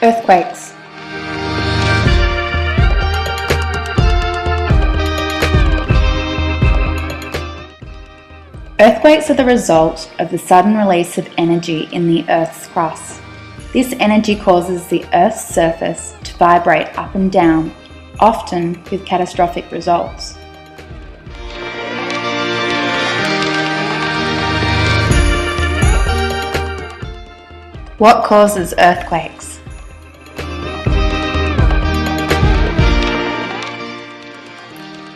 Earthquakes. Earthquakes are the result of the sudden release of energy in the Earth's crust. This energy causes the Earth's surface to vibrate up and down, often with catastrophic results. What causes earthquakes?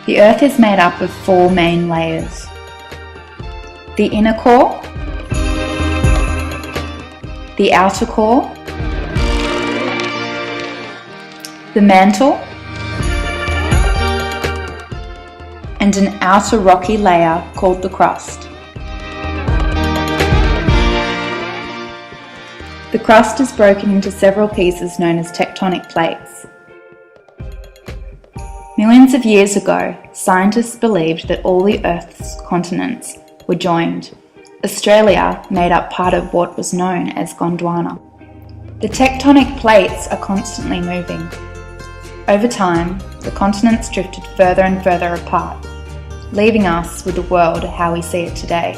The Earth is made up of 4 main layers. The inner core, the outer core, the mantle, and an outer rocky layer called the crust. The crust is broken into several pieces known as tectonic plates. Millions of years ago, scientists believed that all the Earth's continents were joined. Australia made up part of what was known as Gondwana. The tectonic plates are constantly moving. Over time, the continents drifted further and further apart, leaving us with the world how we see it today.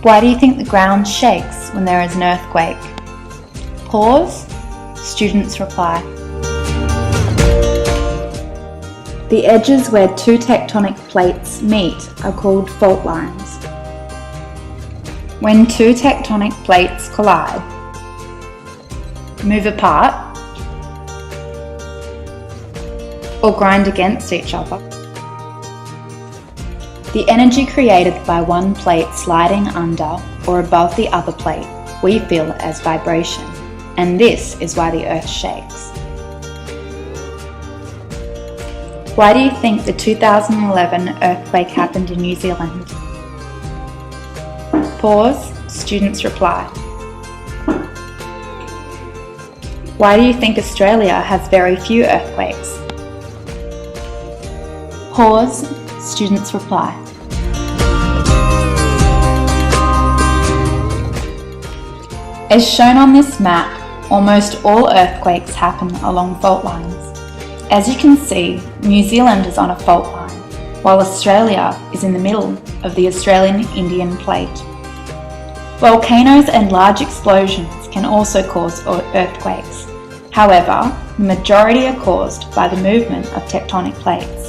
Why do you think the ground shakes when there is an earthquake? Pause. Students reply. The edges where 2 tectonic plates meet are called fault lines. When 2 tectonic plates collide, move apart, or grind against each other, the energy created by one plate sliding under or above the other plate we feel as vibration, and this is why the Earth shakes. Why do you think the 2011 earthquake happened in New Zealand? Pause, students reply. Why do you think Australia has very few earthquakes? Pause, students reply. As shown on this map, almost all earthquakes happen along fault lines. As you can see, New Zealand is on a fault line, while Australia is in the middle of the Australian-Indian plate. Volcanoes and large explosions can also cause earthquakes. However, the majority are caused by the movement of tectonic plates.